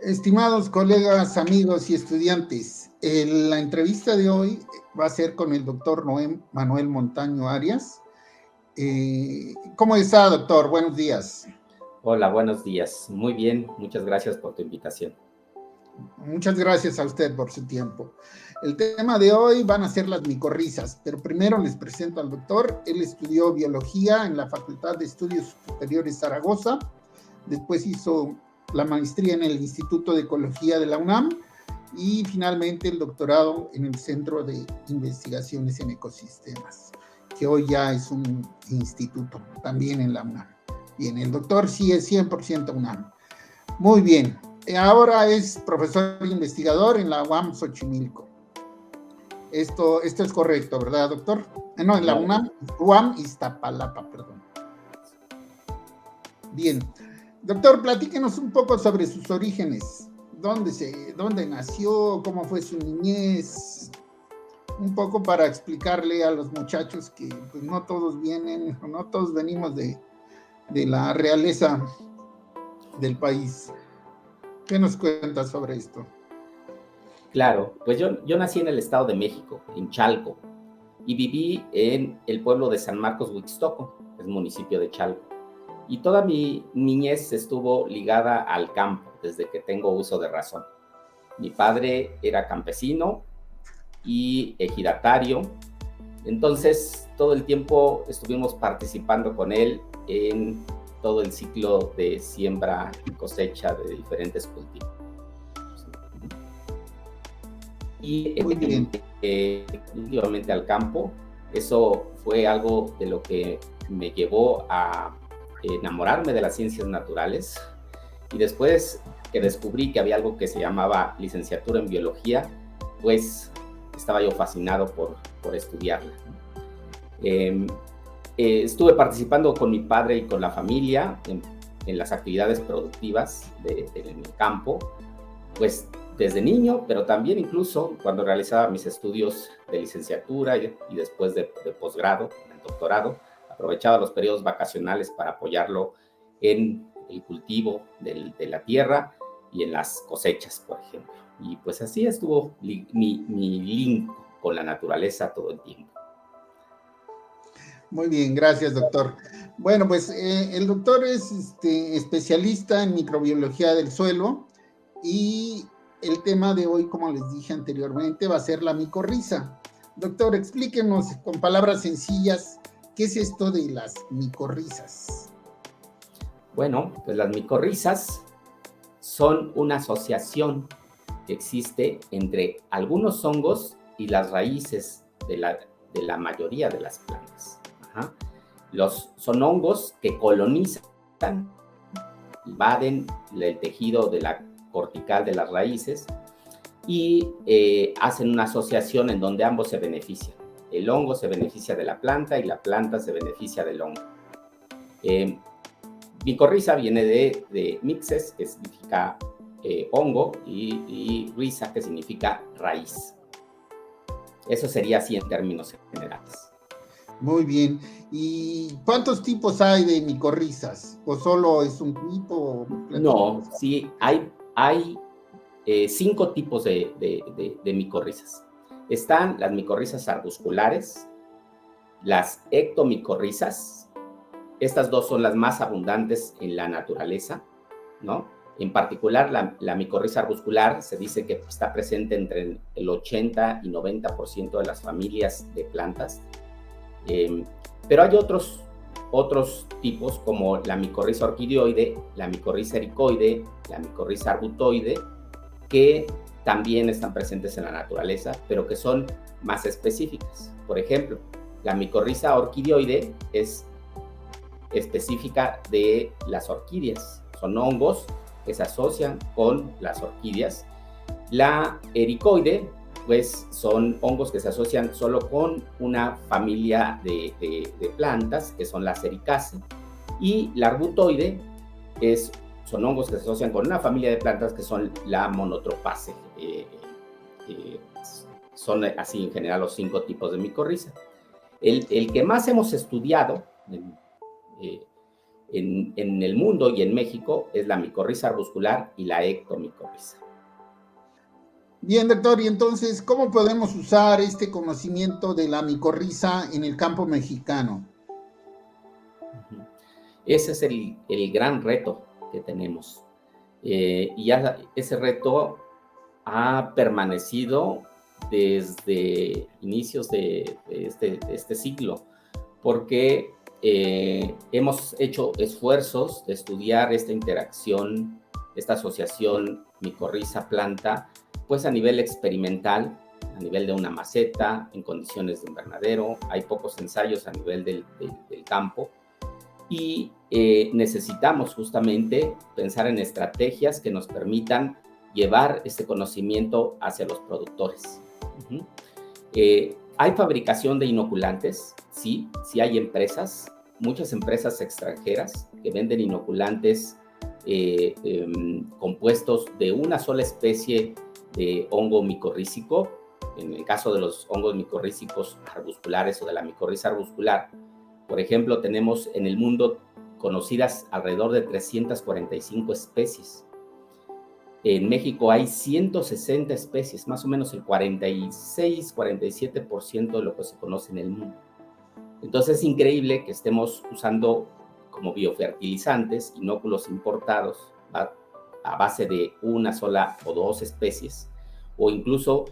Estimados colegas, amigos y estudiantes, la entrevista de hoy va a ser con el doctor Manuel Montaño Arias. ¿Cómo está, doctor? Buenos días. Hola, buenos días. Muy bien, muchas gracias por tu invitación. Muchas gracias a usted por su tiempo. El tema de hoy van a ser las micorrizas, pero primero les presento al doctor. Él estudió biología en la Facultad de Estudios Superiores Zaragoza, después hizo la maestría en el Instituto de Ecología de la UNAM y finalmente el doctorado en el Centro de Investigaciones en Ecosistemas, que hoy ya es un instituto también en la UNAM. Bien, el doctor sí es 100% UNAM. Muy bien, ahora es profesor investigador en la UAM Xochimilco. Esto es correcto, ¿verdad, doctor? No, en la UAM Iztapalapa, perdón. Bien. Doctor, platíquenos un poco sobre sus orígenes. ¿Dónde nació? ¿Cómo fue su niñez? Un poco para explicarle a los muchachos que pues, no todos venimos de la realeza del país. ¿Qué nos cuentas sobre esto? Claro, pues yo nací en el Estado de México, en Chalco, y viví en el pueblo de San Marcos Huixtoco, es municipio de Chalco. Y toda mi niñez estuvo ligada al campo, desde que tengo uso de razón. Mi padre era campesino y ejidatario, entonces todo el tiempo estuvimos participando con él en todo el ciclo de siembra y cosecha de diferentes cultivos. Y definitivamente al campo. Eso fue algo de lo que me llevó a enamorarme de las ciencias naturales. Y después que descubrí que había algo que se llamaba licenciatura en biología, pues estaba yo fascinado por estudiarla. Estuve participando con mi padre y con la familia en las actividades productivas en el campo, pues desde niño, pero también incluso cuando realizaba mis estudios de licenciatura y después de posgrado, en doctorado, aprovechaba los periodos vacacionales para apoyarlo en el cultivo de la tierra y en las cosechas, por ejemplo. Y pues así estuvo mi link con la naturaleza todo el tiempo. Muy bien, gracias, doctor. Bueno, pues el doctor es especialista en microbiología del suelo y el tema de hoy, como les dije anteriormente, va a ser la micorriza. Doctor, explíquenos con palabras sencillas, ¿qué es esto de las micorrizas? Bueno, pues las micorrizas son una asociación que existe entre algunos hongos y las raíces de la mayoría de las plantas. Ajá. Son hongos que colonizan, invaden el tejido de la cortical de las raíces y hacen una asociación en donde ambos se benefician. El hongo se beneficia de la planta y la planta se beneficia del hongo. Micorriza viene de mixes, que significa hongo, y riza, que significa raíz. Eso sería así en términos generales. Muy bien. ¿Y cuántos tipos hay de micorrizas? ¿O solo es un tipo? No, sí, hay 5 tipos de micorrizas. Están las micorrizas arbusculares, las ectomicorrizas. Estas dos son las más abundantes en la naturaleza, ¿no? En particular, la micorriza arbuscular se dice que está presente entre el 80 y 90% de las familias de plantas. Pero hay otros tipos como la micorriza orquidioide, la micorriza ericoide, la micorriza arbutoide, que también están presentes en la naturaleza, pero que son más específicas. Por ejemplo, la micorriza orquidioide es específica de las orquídeas. Son hongos que se asocian con las orquídeas. La ericoide, pues son hongos que se asocian solo con una familia de plantas, que son las ericaceae. Y la arbutoide son hongos que se asocian con una familia de plantas, que son la monotropaceae. Son así en general los 5 tipos de micorriza. El que más hemos estudiado en el mundo y en México es la micorriza arbuscular y la ectomicorriza. Bien, doctor, y entonces, ¿cómo podemos usar este conocimiento de la micorriza en el campo mexicano? Ese es el gran reto que tenemos. Y ya ese reto ha permanecido desde inicios de este siglo, porque hemos hecho esfuerzos de estudiar esta interacción, esta asociación micorriza-planta, pues a nivel experimental, a nivel de una maceta, en condiciones de invernadero. Hay pocos ensayos a nivel del campo y necesitamos justamente pensar en estrategias que nos permitan llevar este conocimiento hacia los productores. ¿Hay fabricación de inoculantes? Sí, sí hay empresas, muchas empresas extranjeras que venden inoculantes compuestos de una sola especie de hongo micorrícico. En el caso de los hongos micorrícicos arbusculares o de la micorriza arbuscular, por ejemplo, tenemos en el mundo conocidas alrededor de 345 especies. En México hay 160 especies, más o menos el 46-47% de lo que se conoce en el mundo. Entonces es increíble que estemos usando como biofertilizantes inóculos importados a base de una sola o dos especies, o incluso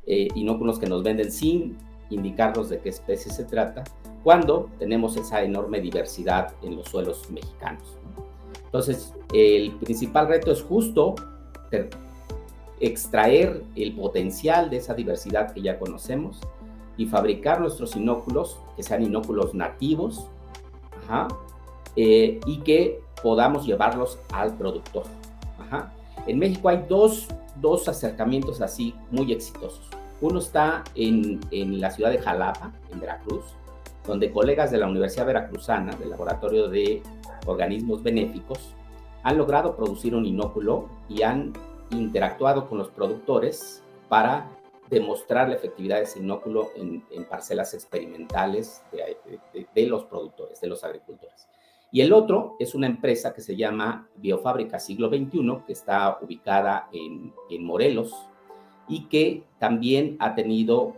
inóculos que nos venden sin indicarnos de qué especie se trata, cuando tenemos esa enorme diversidad en los suelos mexicanos. Entonces, el principal reto es justo extraer el potencial de esa diversidad que ya conocemos y fabricar nuestros inóculos, que sean inóculos nativos, y que podamos llevarlos al productor. En México hay dos acercamientos así muy exitosos. Uno está en la ciudad de Jalapa, en Veracruz, donde colegas de la Universidad Veracruzana, del Laboratorio de Organismos Benéficos, han logrado producir un inóculo y han interactuado con los productores para demostrar la efectividad de ese inóculo en parcelas experimentales de los productores, de los agricultores. Y el otro es una empresa que se llama Biofábrica Siglo XXI, que está ubicada en Morelos, y que también ha tenido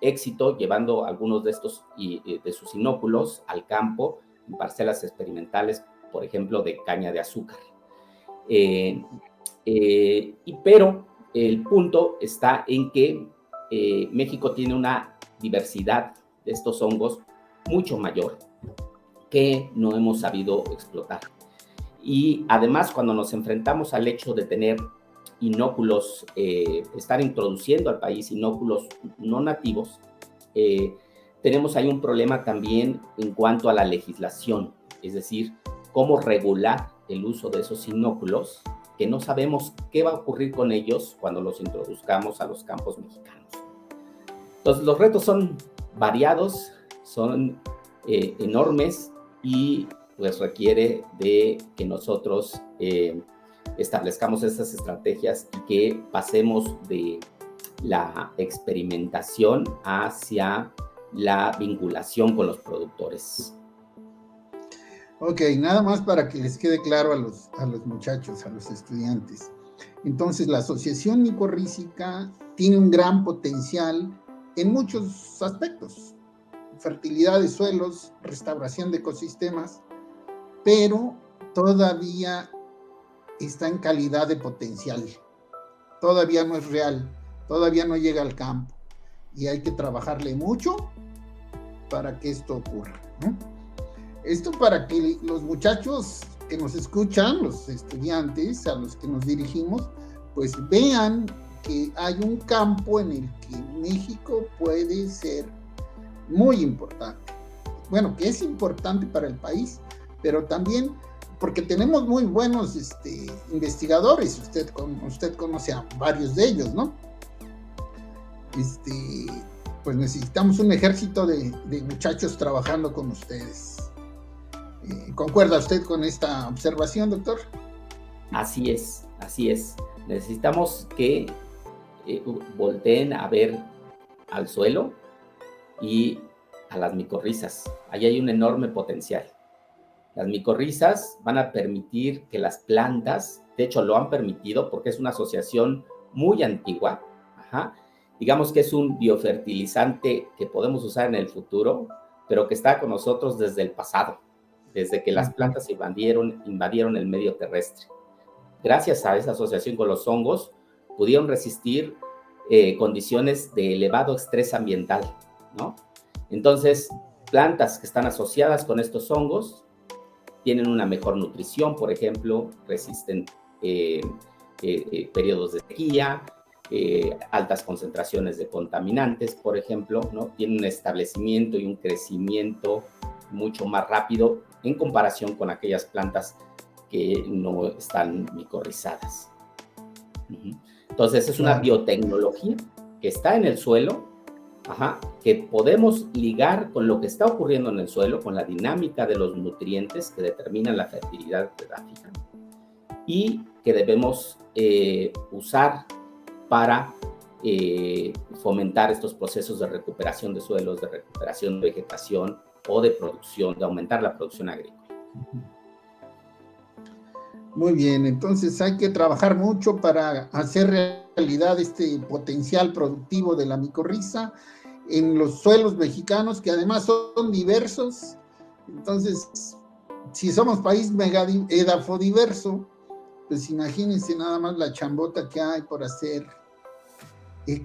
éxito llevando algunos de sus inóculos al campo en parcelas experimentales, por ejemplo, de caña de azúcar. Pero el punto está en que México tiene una diversidad de estos hongos mucho mayor que no hemos sabido explotar. Y además, cuando nos enfrentamos al hecho de tener inóculos, estar introduciendo al país inóculos no nativos, tenemos ahí un problema también en cuanto a la legislación, es decir, cómo regular el uso de esos inóculos, que no sabemos qué va a ocurrir con ellos cuando los introduzcamos a los campos mexicanos. Entonces, los retos son variados, son enormes y pues requiere de que nosotros establezcamos estas estrategias y que pasemos de la experimentación hacia la vinculación con los productores. Ok, nada más para que les quede claro a los muchachos, a los estudiantes. Entonces, la asociación micorrícica tiene un gran potencial en muchos aspectos. Fertilidad de suelos, restauración de ecosistemas, pero todavía está en calidad de potencial. Todavía no es real, todavía no llega al campo. Y hay que trabajarle mucho para que esto ocurra, ¿no? Esto para que los muchachos que nos escuchan, los estudiantes a los que nos dirigimos, pues vean que hay un campo en el que México puede ser muy importante. Bueno, que es importante para el país, pero también porque tenemos muy buenos investigadores. Usted conoce a varios de ellos, ¿no? Pues necesitamos un ejército de muchachos trabajando con ustedes. ¿Concuerda usted con esta observación, doctor? Así es, así es. Necesitamos que volteen a ver al suelo y a las micorrizas. Ahí hay un enorme potencial. Las micorrizas van a permitir que las plantas, de hecho lo han permitido porque es una asociación muy antigua, digamos que es un biofertilizante que podemos usar en el futuro, pero que está con nosotros desde el pasado, desde que las plantas invadieron el medio terrestre. Gracias a esa asociación con los hongos, pudieron resistir condiciones de elevado estrés ambiental, ¿no? Entonces, plantas que están asociadas con estos hongos tienen una mejor nutrición, por ejemplo, resisten periodos de sequía, altas concentraciones de contaminantes, por ejemplo, ¿no? Tienen un establecimiento y un crecimiento mucho más rápido en comparación con aquellas plantas que no están micorrizadas. Entonces, es una biotecnología que está en el suelo, que podemos ligar con lo que está ocurriendo en el suelo, con la dinámica de los nutrientes que determinan la fertilidad gráfica y que debemos usar para fomentar estos procesos de recuperación de suelos, de recuperación de vegetación o de producción, de aumentar la producción agrícola. Muy bien, entonces hay que trabajar mucho para hacer realidad este potencial productivo de la micorriza en los suelos mexicanos, que además son diversos. Entonces, si somos país mega edafodiverso, pues imagínense nada más la chambota que hay por hacer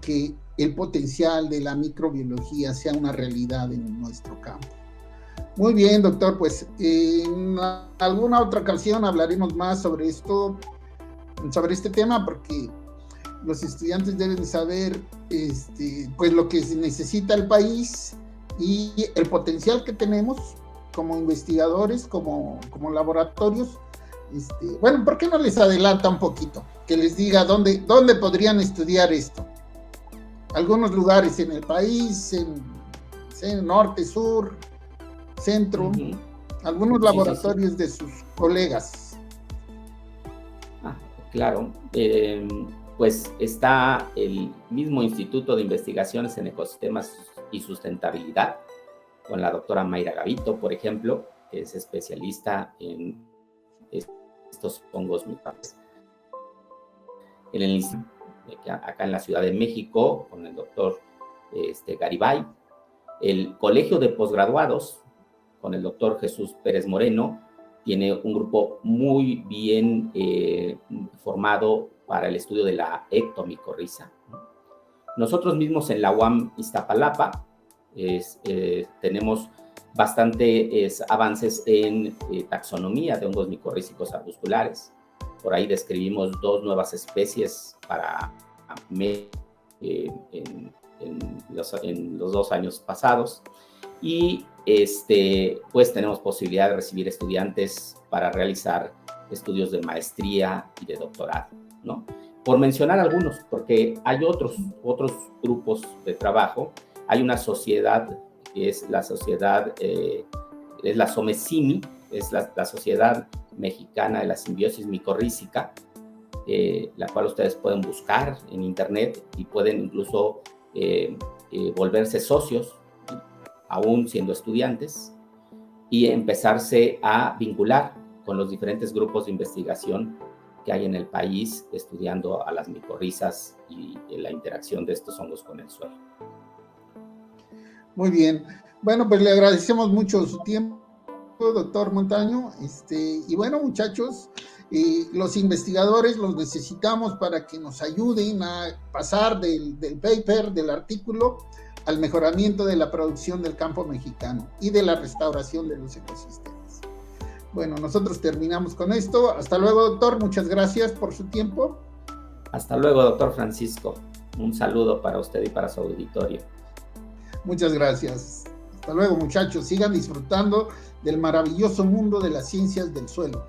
que el potencial de la microbiología sea una realidad en nuestro campo. Muy bien, doctor, pues en alguna otra ocasión hablaremos más sobre esto, sobre este tema, porque los estudiantes deben saber pues lo que necesita el país y el potencial que tenemos como investigadores, como laboratorios. Bueno, ¿por qué no les adelanta un poquito? Que les diga dónde podrían estudiar esto. Algunos lugares en el país, en norte, sur, centro, algunos laboratorios de sus colegas. Claro, pues está el mismo Instituto de Investigaciones en Ecosistemas y Sustentabilidad, con la doctora Mayra Gavito, por ejemplo, que es especialista en estos hongos microbianos. En el instituto, acá en la Ciudad de México, con el doctor Garibay. El Colegio de Posgraduados, con el doctor Jesús Pérez Moreno, tiene un grupo muy bien formado para el estudio de la ectomicorriza. Nosotros mismos en la UAM Iztapalapa tenemos bastantes avances en taxonomía de hongos micorrízicos arbusculares. Por ahí describimos 2 nuevas especies para en los 2 años pasados. Y pues tenemos posibilidad de recibir estudiantes para realizar estudios de maestría y de doctorado, ¿no? Por mencionar algunos, porque hay otros grupos de trabajo. Hay una sociedad que es la sociedad, es la SOMECIMI, es la Sociedad Mexicana de la Simbiosis Micorrízica, la cual ustedes pueden buscar en internet y pueden incluso volverse socios, aún siendo estudiantes, y empezarse a vincular con los diferentes grupos de investigación que hay en el país estudiando a las micorrizas y la interacción de estos hongos con el suelo. Muy bien. Bueno, pues le agradecemos mucho su tiempo, doctor Montaño. Y bueno, muchachos, los investigadores los necesitamos para que nos ayuden a pasar del paper, del artículo, al mejoramiento de la producción del campo mexicano y de la restauración de los ecosistemas. Bueno, nosotros terminamos con esto. Hasta luego, doctor. Muchas gracias por su tiempo. Hasta luego, doctor Francisco. Un saludo para usted y para su auditorio. Muchas gracias. Hasta luego, muchachos. Sigan disfrutando del maravilloso mundo de las ciencias del suelo.